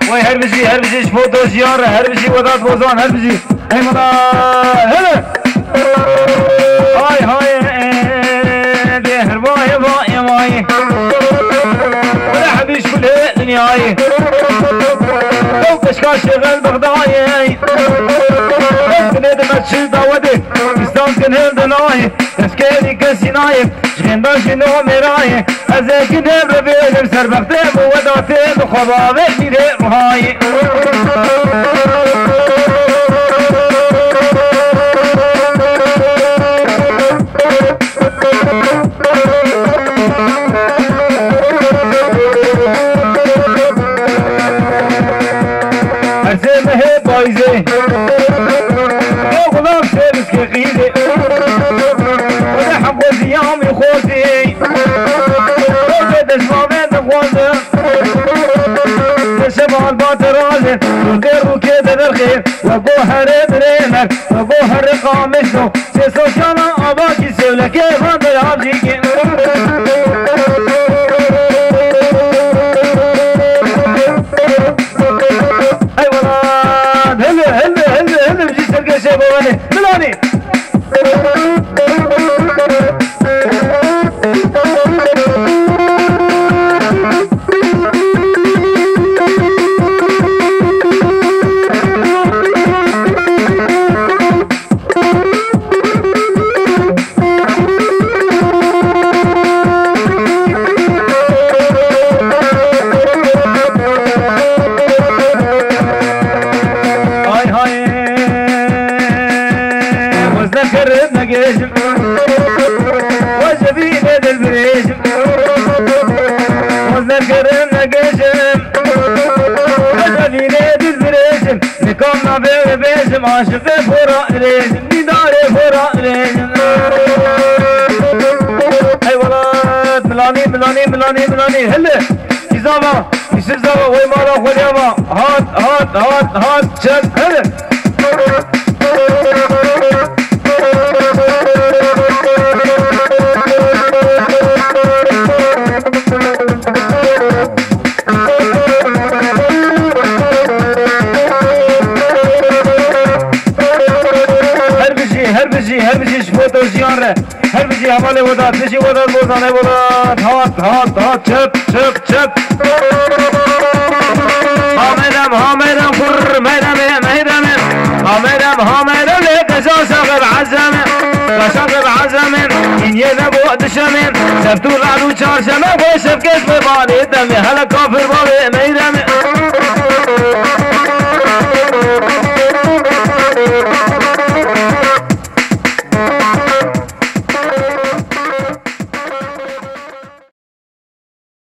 وای هر بجی شفوتو جیار هر بجی وداد بوزان هر بجی ای منا هلا های ده هر وای مای ولا حبيش كل دنياي لو كشكاش شغل بغداي كنت ما تشيل داودي استان كنهل دناي تسكيني كسيناي شغين داشي نو مراي ازاك نهر بيلم سر بغدام وداتين وخضابي ميري رهاي ارزم هي بايزي يا غلام سيرس كغيدي ولحم وزيام يخوزي وزيد اسمامين نغوزي تشبع الباطرازي وغير وكيد الخير وابوها ريمك وابوها الرقامشنو سيسو شانا اباكي سيولا كيف هذا العبزيكي هل بجي سرقة شيء بواني ملاني كرتنا قيشم وجبينا دالبريشم وزن كرتنا قيشم وجبينا دالبريشم نكومنا بيشم عاشق فراء ريشم نداري فراء ريشم اي ولاد ملاني هلا يزاما يسير زاما وي مالا خليابا هات شد هلا هر بجي شفوتو جيار هر بجي حوالي وداد تجي وداد بوزانه وداد هات شب هامدم فر ميدم هامدم لك شاقب عزم إن ينبو دشمين سبتو لعدو چارشمه وشب كسب بالي دمي هلا كافر بالي ميدم